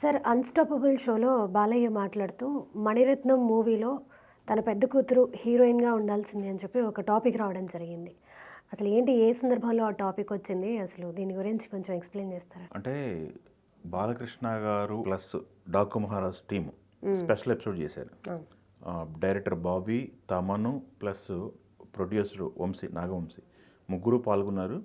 Sir 'unstoppable' షోలో బాలయ్య మాట్లాడుతూ మణిరత్నం మూవీలో తన పెద్ద కూతురు హీరోయిన్‌గా ఉండాల్సింది అని చెప్పి ఒక టాపిక్ రావడం జరిగింది. అసలు ఏంటి? ఏ సందర్భంలో ఆ టాపిక్ వచ్చింది? అసలు దీని గురించి కొంచెం ఎక్స్‌ప్లెయిన్ చేస్తారా? అంటే బాలకృష్ణ గారు plus Daaku Maharaj team special episode చేశారు. అవును. డైరెక్టర్ బాబీ, తమను ప్లస్ ప్రొడ్యూసర్ నాగవంశీ ముగ్గురు పాల్గొన్నారు.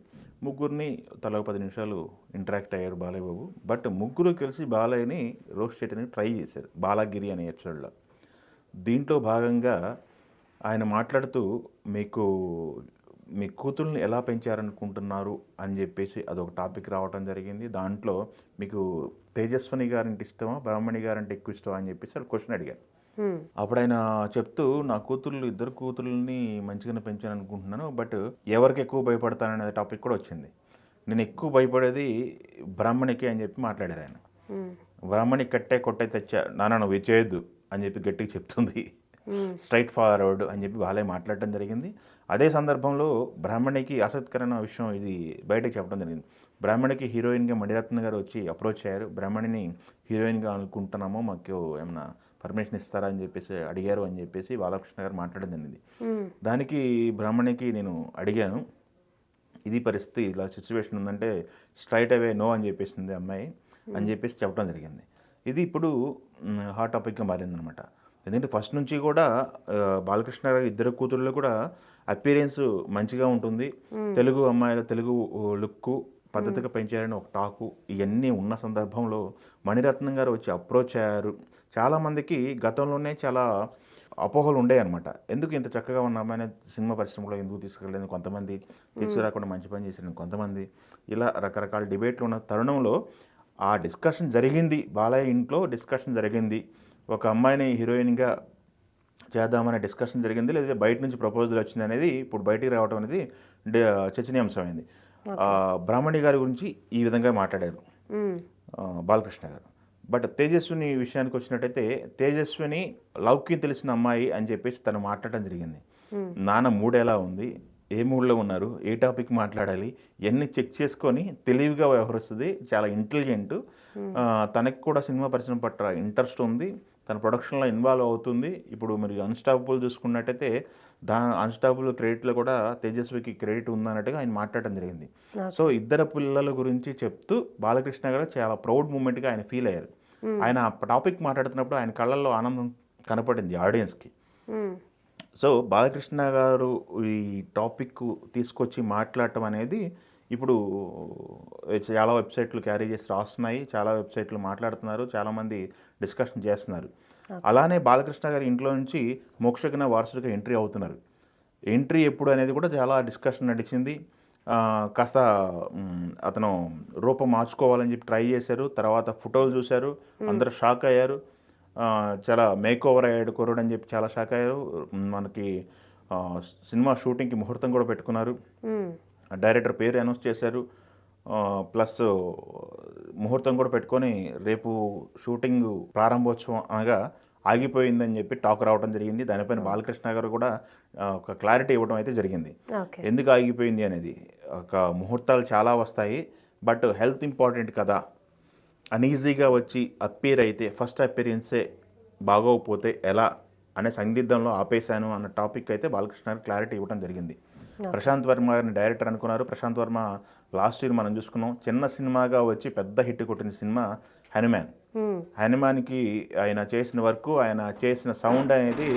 ముగ్గురిని తలా 10 నిమిషాలు ఇంటరాక్ట్ అయ్యారు బాలయ్య బాబు. బట్ ముగ్గురు కలిసి బాలయ్యని రోస్ట్ చేయడానికి ట్రై చేశారు బాలాగిరి అనే ఎపిసోడ్లో. దీంట్లో భాగంగా ఆయన మాట్లాడుతూ మీకు మీ కూతుర్ని ఎలా పెంచారనుకుంటున్నారు అని చెప్పేసి అదొక టాపిక్ రావడం జరిగింది. దాంట్లో మీకు తేజస్విని గారంటే ఇష్టమా, బ్రాహ్మణి గారంటే ఎక్కువ ఇష్టమా అని చెప్పేసి వాళ్ళు క్వశ్చన్ అడిగారు. అప్పుడు ఆయన చెప్తూ నా ఇద్దరు కూతుర్లని మంచిగానే పెంచాను అనుకుంటున్నాను, బట్ ఎవరికి ఎక్కువ భయపడతాననే టాపిక్ కూడా వచ్చింది. నేను ఎక్కువ భయపడేది బ్రాహ్మణికి అని చెప్పి మాట్లాడారు ఆయన. బ్రాహ్మణి కొట్టే తెచ్చా నాన్న నువ్వు చేయొద్దు అని చెప్పి గట్టిగా చెప్తుంది. స్ట్రైట్ ఫార్వర్డ్ అని చెప్పి బాలయ్య మాట్లాడటం జరిగింది. అదే సందర్భంలో బ్రాహ్మణికి ఆసక్తికరమైన విషయం ఇది బయటకు చెప్పడం జరిగింది. బ్రాహ్మణికి హీరోయిన్గా మణిరత్నం గారు వచ్చి అప్రోచ్ అయ్యారు. బ్రాహ్మణిని హీరోయిన్గా అనుకుంటున్నాము, మాకు ఏమన్నా పర్మిషన్ ఇస్తారా అని చెప్పేసి అడిగారు అని చెప్పేసి బాలకృష్ణ గారు మాట్లాడడం జరిగింది. దానికి బ్రాహ్మణికి నేను అడిగాను, ఇది పరిస్థితి ఇలా సిచ్యువేషన్ ఉందంటే స్ట్రైట్ అవే నో అని చెప్పేసింది అమ్మాయి అని చెప్పేసి చెప్పడం జరిగింది. ఇది ఇప్పుడు హాట్ టాపిక్గా మారిందనమాట. ఎందుకంటే ఫస్ట్ నుంచి కూడా బాలకృష్ణ గారి ఇద్దరు కూతుళ్ళు కూడా అపీరెన్స్ మంచిగా ఉంటుంది, తెలుగు అమ్మాయిల తెలుగు లుక్కు పద్ధతిగా పెంచారని ఒక టాకు ఇవన్నీ ఉన్న సందర్భంలో మణిరత్నం గారు వచ్చి అప్రోచ్ అయ్యారు. చాలామందికి గతంలోనే చాలా అపోహలు ఉండేవన్నమాట. ఎందుకు ఇంత చక్కగా ఉన్న అమ్మాయిని సినిమా పరిశ్రమలో ఎందుకు తీసుకెళ్ళలేదు, కొంతమంది తీసుకురాకుండా మంచి పని చేసిన కొంతమంది, ఇలా రకరకాల డిబేట్లు ఉన్న తరుణంలో ఆ డిస్కషన్ జరిగింది. బాలయ్య ఇంట్లో డిస్కషన్ జరిగింది. ఒక అమ్మాయిని హీరోయిన్గా చేద్దామనే డిస్కషన్ జరిగింది, లేదా బయట నుంచి ప్రపోజల్ వచ్చింది అనేది ఇప్పుడు బయటికి రావడం అనేది చర్చనీయాంశమైంది. బ్రాహ్మణి గారి గురించి ఈ విధంగా మాట్లాడారు బాలకృష్ణ గారు. బట్ తేజస్విని విషయానికి వచ్చినట్టయితే తేజస్విని లవ్కి తెలిసిన అమ్మాయి అని చెప్పేసి తను మాట్లాడటం జరిగింది. నాన్న మూడ్ ఎలా ఉంది, ఏ మూడ్లో ఉన్నారు, ఏ టాపిక్ మాట్లాడాలి, ఇవన్నీ చెక్ చేసుకొని తెలివిగా వ్యవహరిస్తుంది, చాలా ఇంటెలిజెంట్. తనకి కూడా సినిమా పరిశ్రమ పట్ల ఇంట్రెస్ట్ ఉంది, తన ప్రొడక్షన్లో ఇన్వాల్వ్ అవుతుంది. ఇప్పుడు మీరు అన్‌స్టాపబుల్ చూసుకున్నట్టయితే అన్‌స్టాపబుల్ క్రెడిట్లో కూడా తేజస్వికి క్రెడిట్ ఉందన్నట్టుగా ఆయన మాట్లాడటం జరిగింది. సో ఇద్దరు పిల్లల గురించి చెప్తూ బాలకృష్ణ గారు చాలా ప్రౌడ్ మూమెంట్గా ఆయన ఫీల్ అయ్యారు. ఆయన ఆ టాపిక్ మాట్లాడుతున్నప్పుడు ఆయన కళ్ళల్లో ఆనందం కనపడింది ఆడియన్స్కి. సో బాలకృష్ణ గారు ఈ టాపిక్ తీసుకొచ్చి మాట్లాడటం అనేది ఇప్పుడు చాలా వెబ్సైట్లు క్యారీ చేసి రాస్తున్నాయి, చాలా వెబ్సైట్లు మాట్లాడుతున్నారు, చాలామంది డిస్కషన్ చేస్తున్నారు. అలానే బాలకృష్ణ గారి ఇంట్లో నుంచి మోక్షజ్ఞ వారసుడిగా ఎంట్రీ అవుతున్నారు. ఎంట్రీ ఎప్పుడు అనేది కూడా చాలా డిస్కషన్ నడిచింది. కాస్త అతను రూపం మార్చుకోవాలని చెప్పి ట్రై చేశారు. తర్వాత ఫోటోలు చూశారు, అందరూ షాక్ అయ్యారు. చాలా మేక్ ఓవర్ అయ్యాడు కుర్రాడు అని చెప్పి చాలా షాక్ అయ్యారు. మనకి సినిమా షూటింగ్కి ముహూర్తం కూడా పెట్టుకున్నారు. డైరెక్టర్ పేరు అనౌన్స్ చేశారు. ప్లస్ ముహూర్తం కూడా పెట్టుకొని రేపు షూటింగ్ ప్రారంభోత్సవం అనగా ఆగిపోయిందని చెప్పి టాక్ రావడం జరిగింది. దానిపైన బాలకృష్ణ గారు కూడా ఒక క్లారిటీ ఇవ్వడం అయితే జరిగింది. ఎందుకు ఆగిపోయింది అనేది. ఒక ముహూర్తాలు చాలా వస్తాయి, బట్ హెల్త్ ఇంపార్టెంట్ కదా, అన్ఈజీగా వచ్చి అప్పీర్ అయితే ఫస్ట్ అపీరెన్సే బాగోకపోతే ఎలా అనే సందిగ్ధంలో ఆపేశాను అన్న టాపిక్ అయితే బాలకృష్ణ గారు క్లారిటీ ఇవ్వడం జరిగింది. ప్రశాంత్ వర్మ గారిని డైరెక్టర్ అనుకున్నారు. ప్రశాంత్ వర్మ లాస్ట్ ఇయర్ మనం చూసుకున్నాం, చిన్న సినిమాగా వచ్చి పెద్ద హిట్ కొట్టిన సినిమా హనుమాన్. హనుమాన్కి ఆయన చేసిన వర్క్, ఆయన చేసిన సౌండ్ అనేది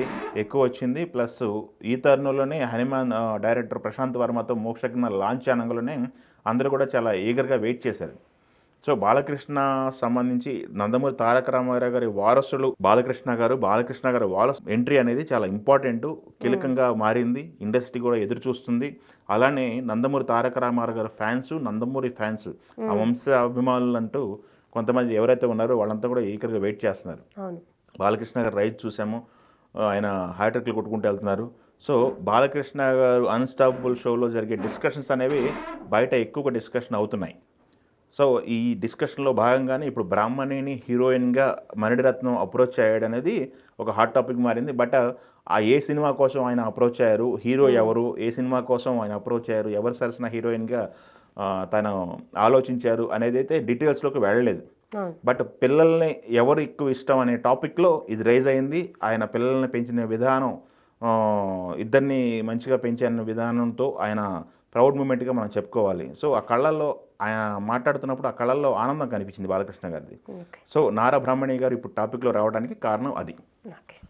ఎక్కువ వచ్చింది. ప్లస్ ఈ తరుణంలోనే హనుమాన్ డైరెక్టర్ ప్రశాంత్ వర్మతో మోక్షజ్ఞ లాంచ్ అనగానే అందరూ కూడా చాలా ఈగర్గా వెయిట్ చేశారు. సో బాలకృష్ణ సంబంధించి నందమూరి తారక రామారావు గారి వారసులు బాలకృష్ణ గారు వారసు ఎంట్రీ అనేది చాలా ఇంపార్టెంట్, కీలకంగా మారింది. ఇండస్ట్రీ కూడా ఎదురు చూస్తుంది. అలానే నందమూరి తారక రామారావు గారి ఫ్యాన్స్, నందమూరి ఫ్యాన్స్, ఆ వంశ అభిమానులు అంటూ కొంతమంది ఎవరైతే ఉన్నారో వాళ్ళంతా కూడా ఈకర్గా వెయిట్ చేస్తున్నారు. బాలకృష్ణ గారు రైట్ చూసాము, ఆయన హ్యాట్రిక్లు కొట్టుకుంటూ వెళ్తున్నారు. సో బాలకృష్ణ గారు అన్‌స్టాపబుల్ షోలో జరిగే డిస్కషన్స్ అనేవి బయట ఎక్కువగా డిస్కషన్ అవుతున్నాయి. సో ఈ డిస్కషన్లో భాగంగానే ఇప్పుడు బ్రాహ్మణిని హీరోయిన్గా మణిరత్నం అప్రోచ్ అయ్యాడనేది ఒక హాట్ టాపిక్ మారింది. బట్ ఆ ఏ సినిమా కోసం ఆయన అప్రోచ్ అయ్యారు, హీరో ఎవరు, ఏ సినిమా కోసం ఆయన అప్రోచ్ అయ్యారు, ఎవరు సరసన హీరోయిన్గా తను ఆలోచించారు అనేది అయితే డీటెయిల్స్లోకి వెళ్ళలేదు. అవును. బట్ పిల్లల్ని ఎవరు ఎక్కువ ఇష్టం అనే టాపిక్లో ఇది రైజ్ అయింది. ఆయన పిల్లల్ని పెంచిన విధానం, ఇద్దరిని మంచిగా పెంచిన విధానంతో ఆయన ప్రౌడ్ మూమెంట్గా మనం చెప్పుకోవాలి. సో ఆ కళ్ళల్లో ఆయన మాట్లాడుతున్నప్పుడు ఆ కళ్ళల్లో ఆనందం కనిపించింది బాలకృష్ణ గారిది. ఓకే. సో నారా బ్రాహ్మణి గారు ఇప్పుడు టాపిక్లో రావడానికి కారణం అది. ఓకే.